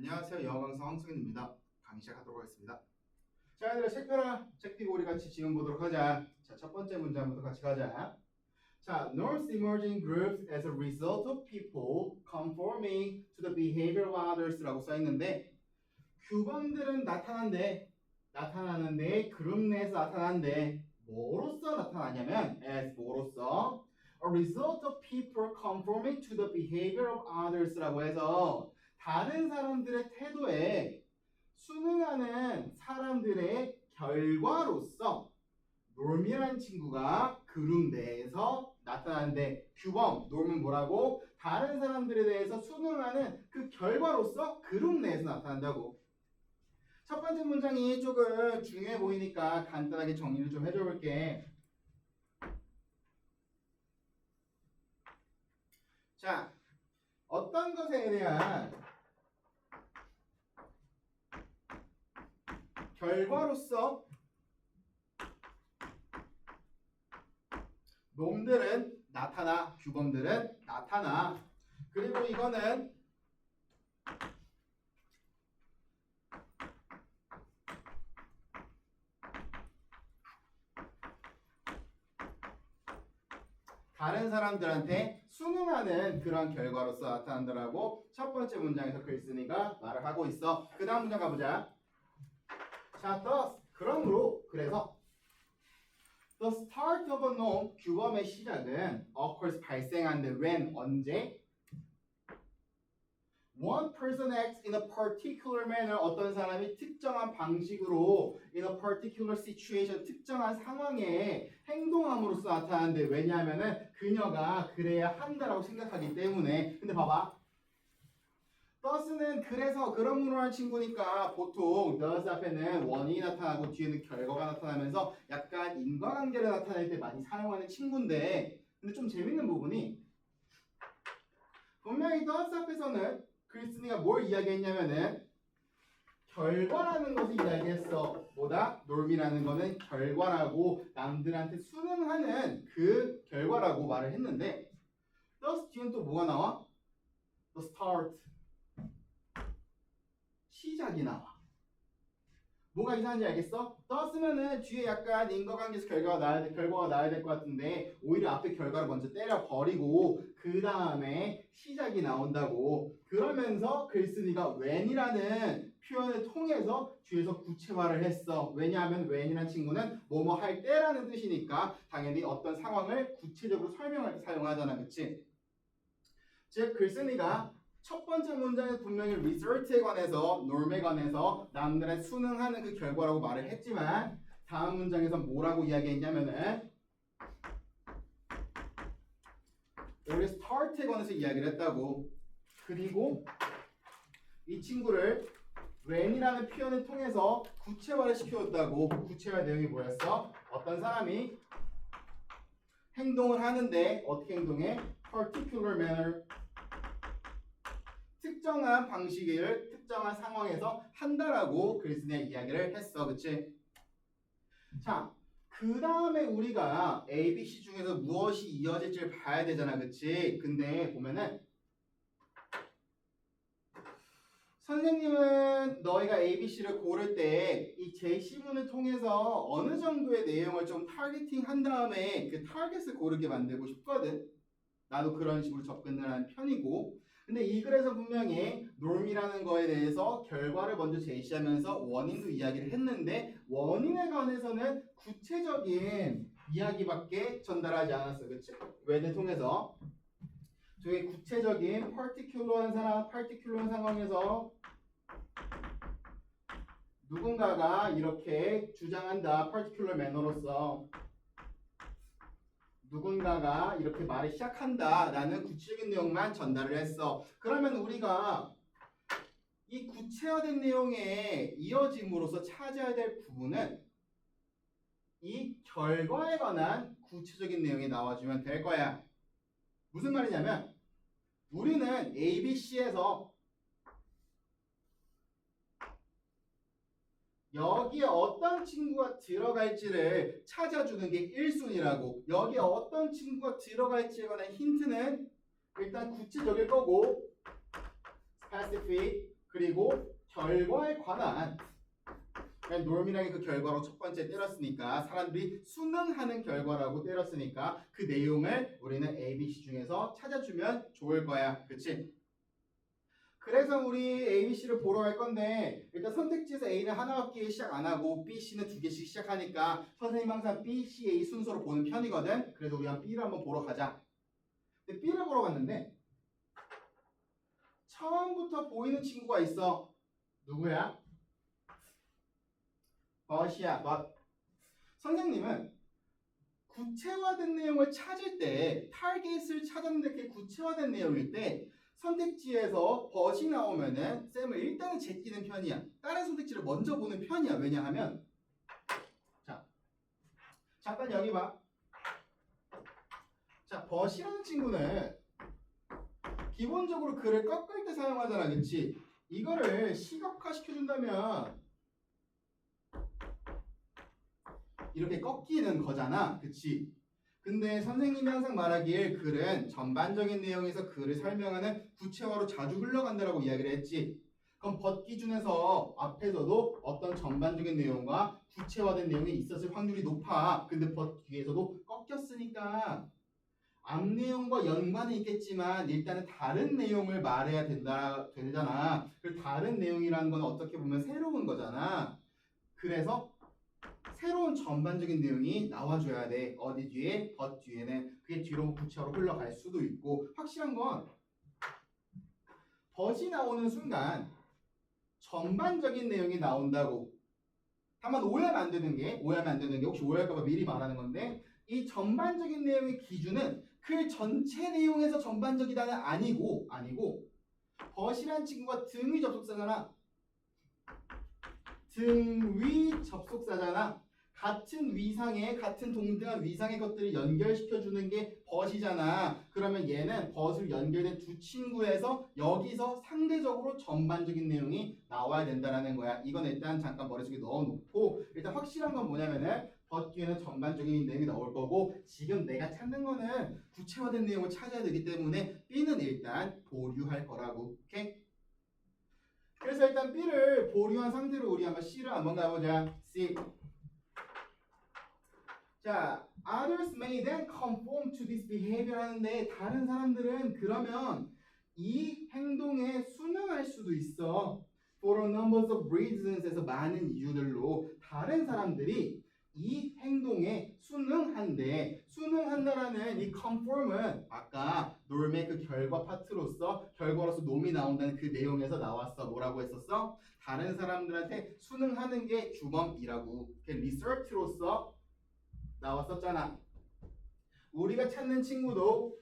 안녕하세요. 영어 강사 황승현입니다. 강의 시작하도록 하겠습니다. 자, 얘들아 책 펴라. 책 펴고 우리 같이 지금 보도록 하자. 자, 첫 번째 문장부터 같이 가자. 자, North's emerging groups as a result of people conforming to the behavior of others라고 써 있는데 규범들은 나타나는데 그룹 내에서 나타나는데 뭐로써 나타나냐면 as 뭐로써 a result of people conforming to the behavior of others라고 해서 다른 사람들의 태도에 순응하는 사람들의 결과로서 norm이라는 친구가 그룹 내에서 나타나는데 규범, norm은 뭐라고? 다른 사람들에 대해서 순응하는 그 결과로서 그룹 내에서 나타난다고. 첫 번째 문장이 조금 중요해 보이니까 간단하게 정리를 좀 해줘 볼게. 자, 어떤 것에 대한 결과로서 놈들은 나타나, 규범들은 나타나. 그리고 이거는 다른 사람들한테 순응하는 그런 결과로서 나타난다라고 첫 번째 문장에서 글쓴이가 말을 하고 있어. 그 다음 문장 가보자. 자, thus, 그러므로, 그래서 the start of a norm, 규범의 시작은 occurs, 발생하는데 when, 언제? One person acts in a particular manner, 어떤 사람이 특정한 방식으로 in a particular situation, 특정한 상황에 행동함으로써 나타나는데 왜냐하면은 그녀가 그래야 한다라고 생각하기 때문에. 근데 봐봐. thus는 그래서 그러므로 하는 친구니까 보통 thus 앞에는 원인이 나타나고 뒤에는 결과가 나타나면서 약간 인과관계를 나타낼 때 많이 사용하는 친구인데 근데 좀 재밌는 부분이 분명히 thus 앞에서는 글쓴이가 뭘 이야기했냐면은 결과라는 것을 이야기했어. 뭐다? norm이라는 거는 결과라고 남들한테 순응하는 그 결과라고 말을 했는데 thus 뒤엔 또 뭐가 나와? the start 시작이 나와. 뭐가 이상한지 알겠어? 떴으면은 뒤에 약간 인과관계에서 결과가 나야 될 것 같은데 오히려 앞에 결과를 먼저 때려버리고 그 다음에 시작이 나온다고. 그러면서 글쓴이가 when이라는 표현을 통해서 뒤에서 구체화를 했어. 왜냐하면 when이라는 친구는 뭐뭐 할 때라는 뜻이니까 당연히 어떤 상황을 구체적으로 설명할 때 사용하잖아. 그치? 즉 글쓴이가 첫 번째 문장에서 분명히 result에 관해서, norm에 관해서 남들의 순응하는 그 결과라고 말을 했지만 다음 문장에서 뭐라고 이야기했냐면은 우리 start에 관해서 이야기를 했다고. 그리고 이 친구를 when이라는 표현을 통해서 구체화를 시켜줬다고. 구체화 내용이 뭐였어? 어떤 사람이 행동을 하는데 어떻게 행동해? particular manner 특정한 방식을 특정한 상황에서 한다라고 글쓴이가 이야기를 했어. 그치? 자, 그 다음에 우리가 A, B, C 중에서 무엇이 이어질지를 봐야 되잖아. 그치? 근데 보면은 선생님은 너희가 A, B, C를 고를 때 이 제시문을 통해서 어느 정도의 내용을 좀 타겟팅 한 다음에 그 타겟을 고르게 만들고 싶거든. 나도 그런 식으로 접근을 하는 편이고 근데 이 글에서 분명히 norm이라는 거에 대해서 결과를 먼저 제시하면서 원인도 이야기를 했는데 원인에 관해서는 구체적인 이야기밖에 전달하지 않았어. 그치? when을 통해서 저게 구체적인 particular한 상황에서 누군가가 이렇게 주장한다. particular manner로서 누군가가 이렇게 말을 시작한다 라는 구체적인 내용만 전달을 했어. 그러면 우리가 이 구체화된 내용에 이어짐으로써 찾아야 될 부분은 이 결과에 관한 구체적인 내용이 나와주면 될 거야. 무슨 말이냐면 우리는 A, B, C에서 여기에 어떤 친구가 들어갈지를 찾아주는 게 1순위라고. 여기에 어떤 친구가 들어갈지에 관한 힌트는 일단 구체적일 거고 specific 그리고 결과에 관한 norm이라는 그 결과로 첫 번째 때렸으니까 사람들이 수능하는 결과라고 때렸으니까 그 내용을 우리는 A, B, C 중에서 찾아주면 좋을 거야. 그치? 그래서 우리 A, B, C를 보러 갈 건데 일단 선택지에서 A는 하나밖에 시작 안 하고 B, C는 두 개씩 시작하니까 선생님 항상 B, C, A 순서로 보는 편이거든. 그래서 우리 한 B를 한번 보러 가자. 근데 B를 보러 갔는데 처음부터 보이는 친구가 있어. 누구야? 벗이야. 벗. 선생님은 구체화된 내용을 찾을 때 타겟을 찾았는데 그게 구체화된 내용일 때 선택지에서 벗이 나오면은 쌤은 일단은 제끼는 편이야. 다른 선택지를 먼저 보는 편이야. 왜냐하면 자 잠깐 여기 봐. 자 벗이라는 친구는 기본적으로 글을 꺾을 때 사용하잖아. 그치? 이거를 시각화 시켜준다면 이렇게 꺾이는 거잖아. 그치? 근데 선생님이 항상 말하길 글은 전반적인 내용에서 글을 설명하는 구체화로 자주 흘러간다라고 이야기를 했지. 그럼 벗 기준에서 앞에서도 어떤 전반적인 내용과 구체화된 내용이 있었을 확률이 높아. 근데 벗 뒤에서도 꺾였으니까 앞 내용과 연관이 있겠지만 일단은 다른 내용을 말해야 되잖아. 그 다른 내용이라는 건 어떻게 보면 새로운 거잖아. 그래서 새로운 전반적인 내용이 나와줘야 돼. 어디 뒤에? 벗 뒤에는. 그게 뒤로 구체화로 흘러갈 수도 있고 확실한 건 벗이 나오는 순간 전반적인 내용이 나온다고. 다만 오해하면 안 되는 게 혹시 오해할까봐 미리 말하는 건데 이 전반적인 내용의 기준은 글 전체 내용에서 전반적이다는 아니고 벗이란 친구가 등위 접속사잖아. 등위 접속사잖아. 같은 위상의 같은 동등한 위상의 것들을 연결시켜주는 게 벗이잖아. 그러면 얘는 벗을 연결된 두 친구에서 여기서 상대적으로 전반적인 내용이 나와야 된다는 거야. 이건 일단 잠깐 머릿속에 넣어놓고 일단 확실한 건 뭐냐면은 벗 뒤에는 전반적인 내용이 나올 거고 지금 내가 찾는 거는 구체화된 내용을 찾아야 되기 때문에 B는 일단 보류할 거라고. 오케이? 그래서 일단 B를 보류한 상태로 우리 한번 C를 한번 가보자. C. 자, others may then conform to this behavior 하는데 다른 사람들은 그러면 이 행동에 순응할 수도 있어. For a number of reasons에서 많은 이유들로 다른 사람들이 이 행동에 순응한데 순응한다라는 이 conform은 아까 norm의 그 결과 파트로서 결과로서 놈이 나온다는 그 내용에서 나왔어. 뭐라고 했었어? 다른 사람들한테 순응하는 게 주범이라고. 리서치로서 나왔었잖아. 우리가 찾는 친구도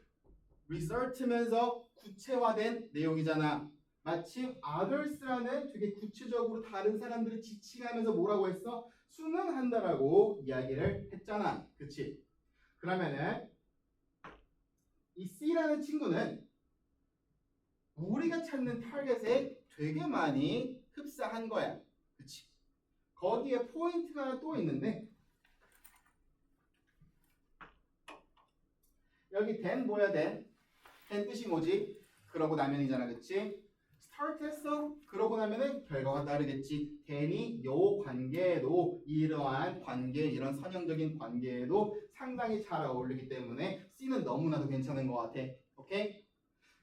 research면서 구체화된 내용이잖아. 마침 others라는 되게 구체적으로 다른 사람들을 지칭하면서 뭐라고 했어? 순응한다라고 이야기를 했잖아. 그치? 그러면은 이 C라는 친구는 우리가 찾는 타겟에 되게 많이 흡사한 거야. 그치? 거기에 포인트가 하나 또 있는데 여기 then 뭐야 then? then 뜻이 뭐지? 그러고 나면이잖아. 그치? start 했어? 그러고 나면은 결과가 따르겠지. then이 요 관계에도 이러한 관계, 이런 선형적인 관계에도 상당히 잘 어울리기 때문에 C는 너무나도 괜찮은 것 같아. 오케이?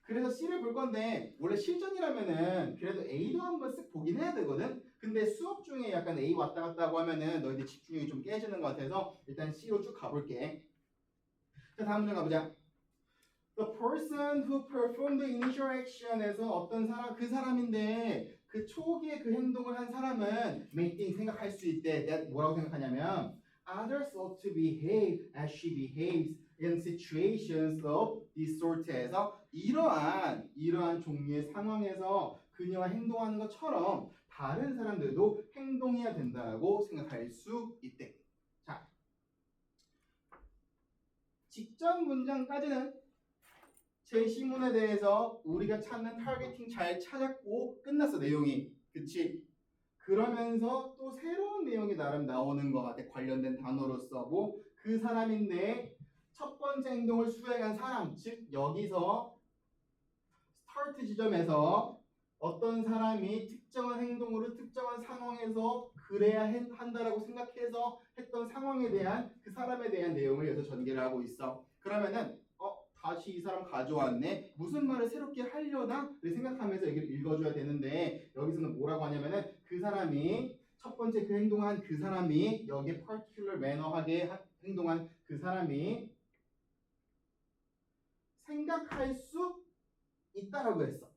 그래서 C를 볼 건데 원래 실전이라면은 그래도 A도 한번 쓱 보긴 해야 되거든? 근데 수업 중에 약간 A 왔다 갔다 하고 하면은 너희들 집중력이 좀 깨지는 것 같아서 일단 C로 쭉 가볼게. 자, 다음 문제 가보자. The person who performed the initial action에서 어떤 사람, 그 사람인데 그 초기에 그 행동을 한 사람은 may think 생각할 수 있대. that 뭐라고 생각하냐면 others ought to behave as she behaves in situations of this sort에서 이러한 종류의 상황에서 그녀가 행동하는 것처럼 다른 사람들도 행동해야 된다고 생각할 수 있대. 자, 직전 문장까지는 제시문에 대해서 우리가 찾는 타겟팅 잘 찾았고 끝났어. 내용이. 그치? 그러면서 또 새로운 내용이 나름 나오는 것 같아. 관련된 단어로서 뭐 그 사람인데 첫 번째 행동을 수행한 사람, 즉 여기서 스타트 지점에서 어떤 사람이 특정한 행동으로 특정한 상황에서 그래야 한다라고 생각해서 했던 상황에 대한 그 사람에 대한 내용을 여기서 전개를 하고 있어. 그러면은 다시 이 사람 가져왔네. 무슨 말을 새롭게 하려나? 를 생각하면서 여기를 읽어줘야 되는데 여기서는 뭐라고 하냐면은 그 사람이 첫 번째 그 행동한 그 사람이 여기에 particular manner하게 행동한 그 사람이 생각할 수 있다라고 했어.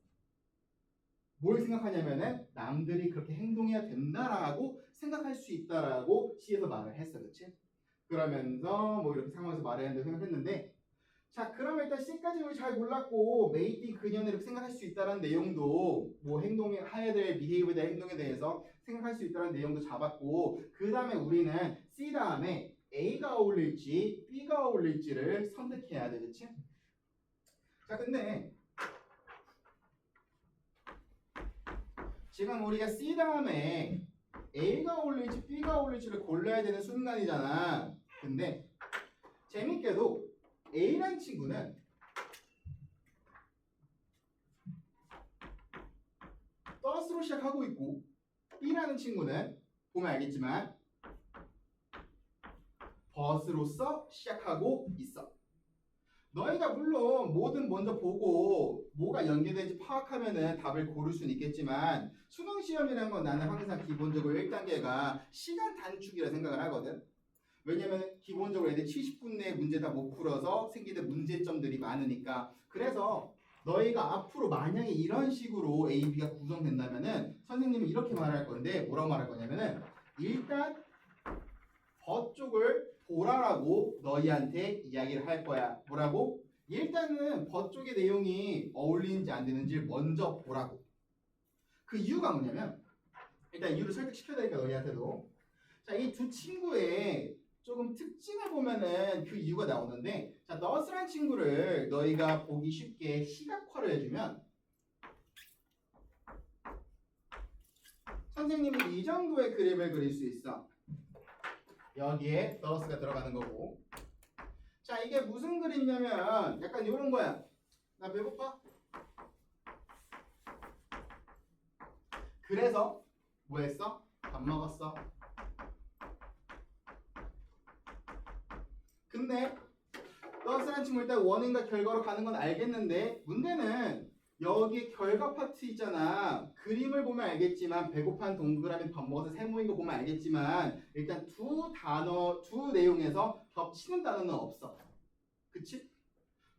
뭘 생각하냐면은 남들이 그렇게 행동해야 된다라고 생각할 수 있다라고 C에서 말을 했어. 그치? 그러면서 뭐 이렇게 상황에서 말해야 된다고 생각했는데 자 그러면 일단 C까지 우리 잘 몰랐고 메이티 그녀는 이렇게 생각할 수 있다는 내용도 뭐 행동에 해야 될 behavior에 대한 행동에 대해서 생각할 수 있다는 내용도 잡았고 그 다음에 우리는 C 다음에 A가 어울릴지 B가 어울릴지를 선택해야 돼. 그치? 자 근데 지금 우리가 C 다음에 A가 어울릴지 B가 어울릴지를 골라야 되는 순간이잖아. 근데 재밌게도 A란 친구는 더스로 시작하고 있고 B라는 친구는 보면 알겠지만 벗으로서 시작하고 있어. 너희가 물론 뭐든 먼저 보고 뭐가 연계되는지 파악하면은 답을 고를 수는 있겠지만 수능 시험이라는 건 나는 항상 기본적으로 1단계가 시간 단축이라 생각을 하거든. 왜냐면 기본적으로 애들 70분 내에 문제 다 못 풀어서 생기는 문제점들이 많으니까. 그래서 너희가 앞으로 만약에 이런 식으로 A, B가 구성된다면은 선생님은 이렇게 말할 건데 뭐라고 말할 거냐면은 일단 버쪽을 보라라고 너희한테 이야기를 할 거야. 뭐라고? 일단은 버쪽의 내용이 어울리는지 안 되는지 먼저 보라고. 그 이유가 뭐냐면 일단 이유를 설득시켜야 되니까 너희한테도. 자, 이 두 친구의 조금 특징을 보면은 그 이유가 나오는데 자, 너스란 친구를 너희가 보기 쉽게 시각화를 해주면 선생님이 이 정도의 그림을 그릴 수 있어. 여기에 더스가 들어가는 거고. 자, 이게 무슨 그림이냐면 약간 이런 거야. 나 배고파? 그래서 뭐 했어? 밥 먹었어. 근데 더스란 친구 일단 원인과 결과로 가는 건 알겠는데 문제는 여기 결과 파트 있잖아. 그림을 보면 알겠지만 배고파는 동그라미 밥 먹어서 세모인 거 보면 알겠지만 일단 두 내용에서 겹치는 단어는 없어. 그치?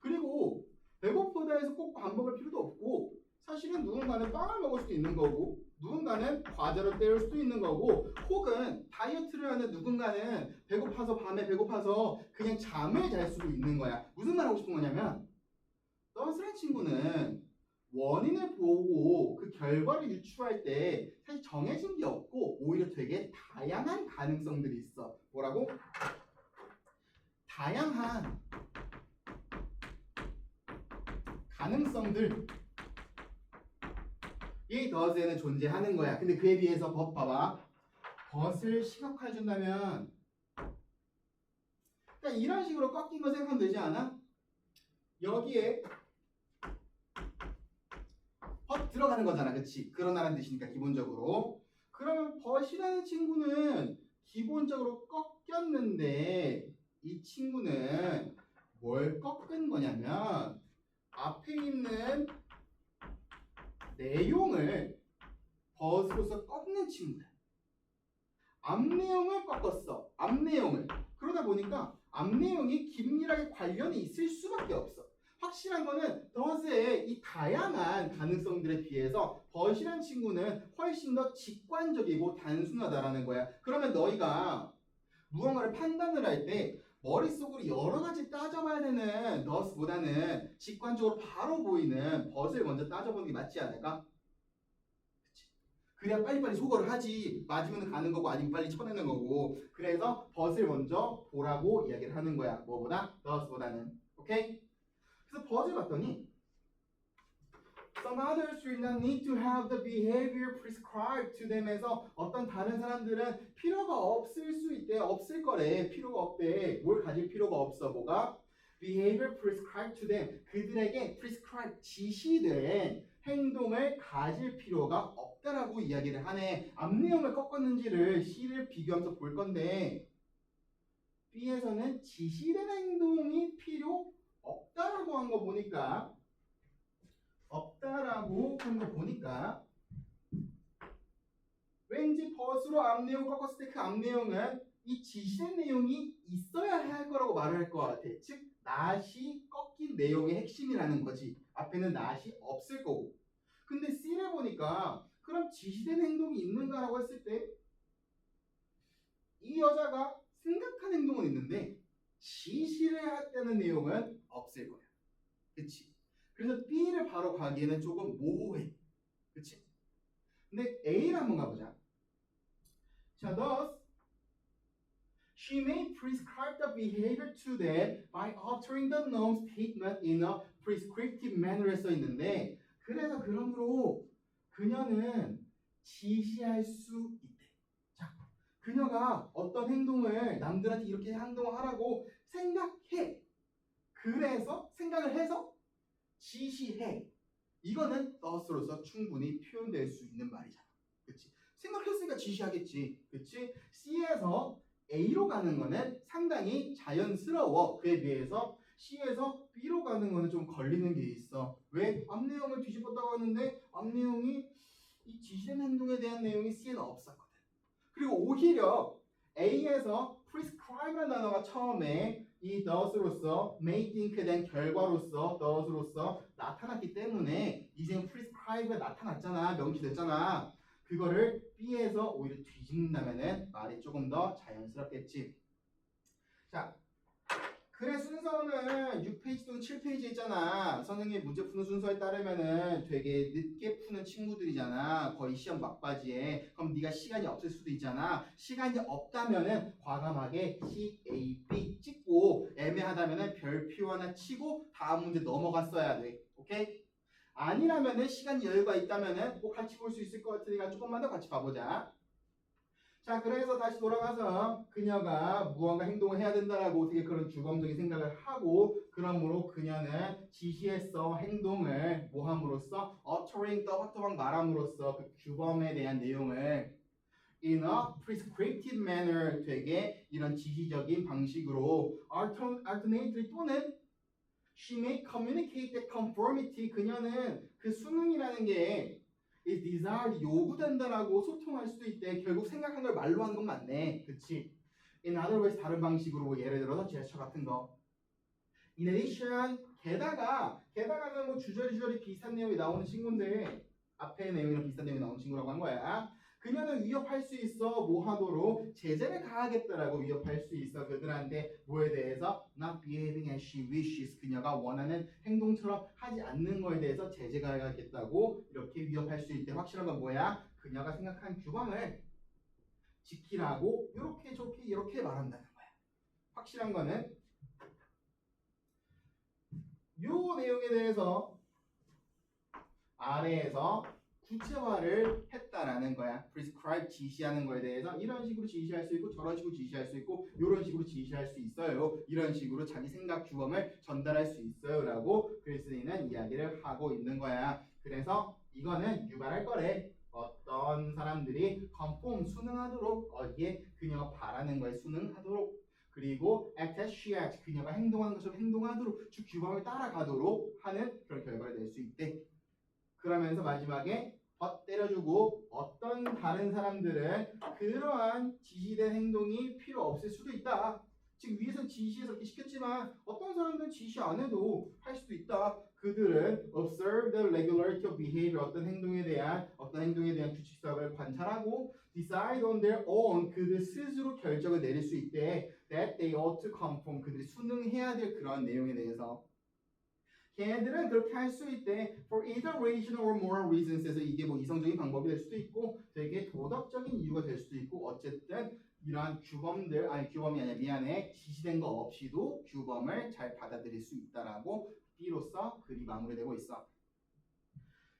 그리고 배고프다 해서 꼭 밥 먹을 필요도 없고 사실은 누군가는 빵을 먹을 수도 있는 거고 누군가는 과자를 때울 수도 있는 거고 혹은 다이어트를 하는 누군가는 배고파서 밤에 배고파서 그냥 잠을 잘 수도 있는 거야. 무슨 말 하고 싶은 거냐면 너스란 친구는 원인을 보고 그 결과를 유추할 때 사실 정해진 게 없고 오히려 되게 다양한 가능성들이 있어. 뭐라고? 다양한 가능성들 이 더스에는 존재하는 거야. 근데 그에 비해서 법 봐봐. 벗을 시각화해 준다면 그러니까 이런 식으로 꺾인 거 생각하면 되지 않아? 여기에 벗 들어가는 거잖아. 그치? 그러나라는 뜻이니까 기본적으로. 그러면 벗이라는 친구는 기본적으로 꺾였는데 이 친구는 뭘 꺾은 거냐면 앞에 있는 내용을 벗으로서 꺾는 친구야. 앞 내용을 꺾었어. 앞 내용을. 그러다 보니까 앞 내용이 긴밀하게 관련이 있을 수밖에 없어. 확실한 거는 더스의 이 다양한 가능성들에 비해서 벗이란 친구는 훨씬 더 직관적이고 단순하다라는 거야. 그러면 너희가 무언가를 판단을 할 때 머릿속으로 여러 가지 따져봐야 되는 더스보다는 직관적으로 바로 보이는 벗을 먼저 따져보는 게 맞지 않을까? 그래야 빨리빨리 소거를 하지. 맞으면 가는 거고 아니면 빨리 쳐내는 거고. 그래서 벗을 먼저 보라고 이야기를 하는 거야. 뭐보다? 더스보다는. 오케이? 그래서 벗을 봤더니 Some others do not need to have the behavior prescribed to them에서 어떤 다른 사람들은 필요가 없을 수 있대. 없을 거래. 필요가 없대. 뭘 가질 필요가 없어. 뭐가? behavior prescribed to them. 그들에게 prescribed 지시된 행동을 가질 필요가 없다라고 이야기를 하네. 앞 내용을 꺾었는지를 C를 비교하면서 볼 건데 B에서는 지시된 행동이 필요 없다라고 한 거 보니까 왠지 벗으로 앞 내용 꺾었을 때 그 앞 내용은 이 지시된 내용이 있어야 할 거라고 말을 할 것 같아. 즉 not이 꺾인 내용의 핵심이라는 거지. 앞에는 not이 없을 거고. 근데 C를 보니까 그럼 지시된 행동이 있는가라고 했을 때 이 여자가 생각한 행동은 있는데 지시를 했다는 내용은 없을 거야. 그치? 그래서 B를 바로 가기에는 조금 모호해. 그치? 근데 A를 한번 가보자. 자, thus she may prescribe the behavior to them by altering the known statement in a prescriptive manner에 써 있는데 그래서 그러므로 그녀는 지시할 수 있대. 자, 그녀가 어떤 행동을 남들한테 이렇게 행동을 하라고 생각해. 그래서 생각을 해서 지시해. 이거는 thus로서 충분히 표현될 수 있는 말이잖아. 그치? 생각했으니까 지시하겠지. 그치? C에서 A로 가는 거는 상당히 자연스러워. 그에 비해서 C에서 B로 가는 거는 좀 걸리는 게 있어. 왜? 앞 내용을 뒤집었다고 하는데 앞 내용이 이 지시된 행동에 대한 내용이 C에는 없었거든. 그리고 오히려 A에서 prescribe라는 단어가 처음에 이 thus로서 may think에 대한 결과로서 thus로서 나타났기 때문에 이제 prescribe가 나타났잖아. 명시됐잖아. 그거를 B에서 오히려 뒤집는다면은 말이 조금 더 자연스럽겠지. 자, 글의 순서는 6페이지 또는 7페이지 있잖아. 선생님이 문제 푸는 순서에 따르면은 되게 늦게 푸는 친구들이잖아. 거의 시험 막바지에. 그럼 네가 시간이 없을 수도 있잖아. 시간이 없다면은 과감하게 C, A, B 찍고 애매하다면은 별표 하나 치고 다음 문제 넘어갔어야 돼. 오케이? 아니라면은 시간 여유가 있다면은 꼭 같이 볼 수 있을 것 같으니까 조금만 더 같이 봐보자. 자, 그래서 다시 돌아가서 그녀가 무언가 행동을 해야 된다라고 되게 그런 주범적인 생각을 하고 그러므로 그녀는 지시했어 행동을 뭐 함으로써 uttering 또박또박 말함으로써 그 규범에 대한 내용을 in a prescriptive manner 되게 이런 지시적인 방식으로 alternately 또는 she may communicate the conformity 그녀는 그 수능이라는 게 is desired 요구된다라고 소통할 수도 있대. 결국 생각한 걸 말로 하는 건 맞네. 그치? In other ways 다른 방식으로 뭐 예를 들어서 제스처 같은 거. In addition 게다가는 뭐 주저리 비슷한 내용이 나오는 친구인데 앞에 내용이랑 비슷한 내용이 나오는 친구라고 한 거야. 그녀는 위협할 수 있어 뭐 하도록 제재를 가하겠다라고 위협할 수 있어 그들한테 뭐에 대해서 not behaving as she wishes 그녀가 원하는 행동처럼 하지 않는 거에 대해서 제재 가하겠다고 이렇게 위협할 수 있대. 확실한 건 뭐야? 그녀가 생각한 규범을 지키라고 이렇게 저렇게 이렇게 말한다는 거야. 확실한 거는 요 내용에 대해서 아래에서 구체화를 했다라는 거야. prescribe 지시하는 거에 대해서 이런 식으로 지시할 수 있고 저런 식으로 지시할 수 있고 이런 식으로 지시할 수 있어요. 이런 식으로 자기 생각 규범을 전달할 수 있어요라고 글쓴이는 이야기를 하고 있는 거야. 그래서 이거는 유발할 거래. 어떤 사람들이 conform 순응하도록 어디에 그녀가 바라는 거에 순응하도록 그리고 act as she acts 그녀가 행동하는 것처럼 행동하도록 주 규범을 따라가도록 하는 그런 결과를 낼 수 있대. 그러면서 마지막에 때려주고 어떤 다른 사람들은 그러한 지시된 행동이 필요 없을 수도 있다. 지금 위에서 지시해서 이렇게 시켰지만 어떤 사람들은 지시 안 해도 할 수도 있다. 그들은 observe the regularity of behavior 어떤 행동에 대한 규칙성을 관찰하고 decide on their own 그들 스스로 결정을 내릴 수 있대. that they ought to conform 그들이 순응해야 될 그런 내용에 대해서. 걔네들은 그렇게 할 수 있대. For either rational or moral reasons에서 이게 뭐 이성적인 방법이 될 수도 있고 되게 도덕적인 이유가 될 수도 있고 어쨌든 이러한 규범이 아니라 미안해 지시된 거 없이도 규범을 잘 받아들일 수 있다라고 B로서 글이 마무리되고 있어.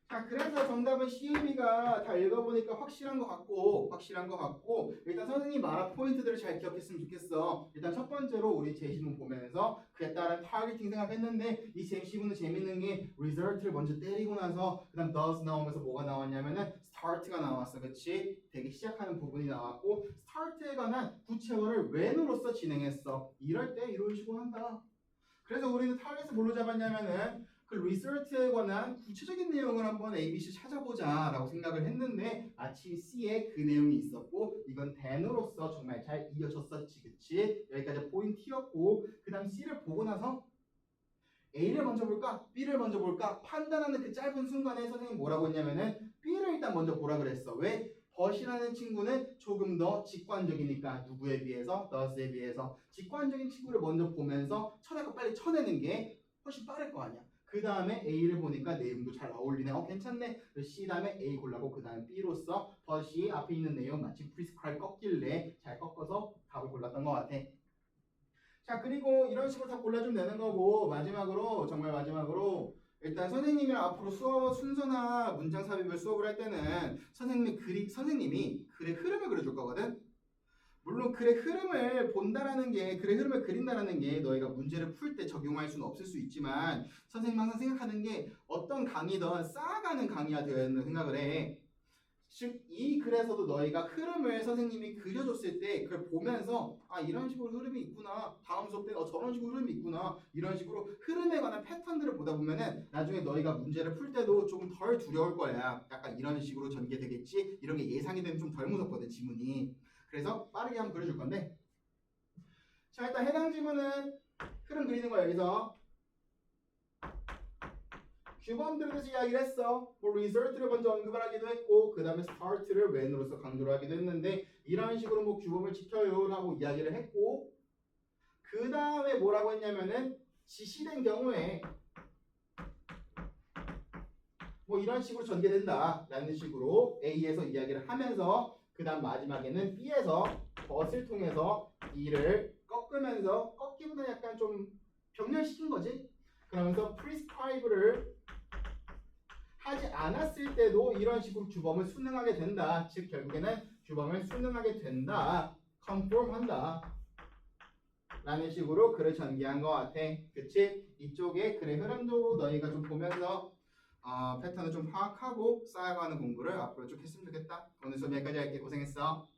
자, 그래서 정답은 CAB가 다 읽어보니까 확실한 것 같고, 일단 선생님 말한 포인트들을 잘 기억했으면 좋겠어. 일단 첫 번째로 우리 제시문 보면서 그에 따른 타겟팅 생각했는데, 이 제시문은 재밌는 게 result를 먼저 때리고 나서 그 다음 does 나오면서 뭐가 나왔냐면은 start가 나왔어. 그치? 되게 시작하는 부분이 나왔고, start에 관한 구체어를 when으로써 진행했어. 이럴 때 이런 식으로 한다. 그래서 우리는 타겟을 뭘로 잡았냐면은 그 리서치에 관한 구체적인 내용을 한번 ABC 찾아보자 라고 생각을 했는데 마침 C에 그 내용이 있었고 이건 then으로서 정말 잘 이어졌었지. 그치? 여기까지 포인트였고 그 다음 C를 보고 나서 A를 먼저 볼까? B를 먼저 볼까? 판단하는 그 짧은 순간에 선생님이 뭐라고 했냐면은 B를 일단 먼저 보라 그랬어. 왜? 벗이라는 친구는 조금 더 직관적이니까 누구에 비해서? does에 비해서 직관적인 친구를 먼저 보면서 쳐내고 빨리 쳐내는 게 훨씬 빠를 거 아니야. 그 다음에 A를 보니까 내용도 잘 어울리네. 괜찮네. C 다음에 A 골라고 그 다음에 B로서 벗이 앞에 있는 내용 마침 prescribe 꺾길래 잘 꺾어서 답을 골랐던 것 같아. 자, 그리고 이런 식으로 다 골라주면 되는 거고 마지막으로 정말 마지막으로 일단 선생님이 앞으로 수업 순서나 문장 삽입을 수업을 할 때는 선생님이 글의 흐름을 그려줄 거거든. 물론 글의 흐름을 본다라는 게 글의 흐름을 그린다라는 게 너희가 문제를 풀 때 적용할 수는 없을 수 있지만 선생님 항상 생각하는 게 어떤 강의든 쌓아가는 강의가 되어야 된다고 생각을 해. 즉 이 글에서도 너희가 흐름을 선생님이 그려줬을 때 그걸 보면서 아 이런 식으로 흐름이 있구나 다음 수업 때 저런 식으로 흐름이 있구나 이런 식으로 흐름에 관한 패턴들을 보다 보면은 나중에 너희가 문제를 풀 때도 조금 덜 두려울 거야. 약간 이런 식으로 전개되겠지 이런 게 예상이 되면 좀 덜 무섭거든 지문이. 그래서 빠르게 한번 그려줄 건데 자 일단 해당 지문은 흐름 그리는 거야. 여기서 규범들에 대해서 이야기를 했어. 뭐 result를 먼저 언급을 하기도 했고 그 다음에 start를 when으로서 강조를 하기도 했는데 이런 식으로 뭐 규범을 지켜요 라고 이야기를 했고 그 다음에 뭐라고 했냐면은 지시된 경우에 뭐 이런 식으로 전개된다 라는 식으로 A에서 이야기를 하면서 그 다음 마지막에는 B에서 벗을 통해서 E를 꺾으면서 꺾기보다 약간 좀 병렬시킨 거지. 그러면서 prescribe를 하지 않았을 때도 이런 식으로 규범을 순응하게 된다. 즉 결국에는 규범을 순응하게 된다. conform한다. 라는 식으로 글을 전개한 것 같아. 그치? 이쪽에 글의 흐름도 너희가 좀 보면서 패턴을 좀 파악하고 쌓아가는 공부를 앞으로 쭉 했으면 좋겠다. 오늘 수업 여기까지 할게. 고생했어.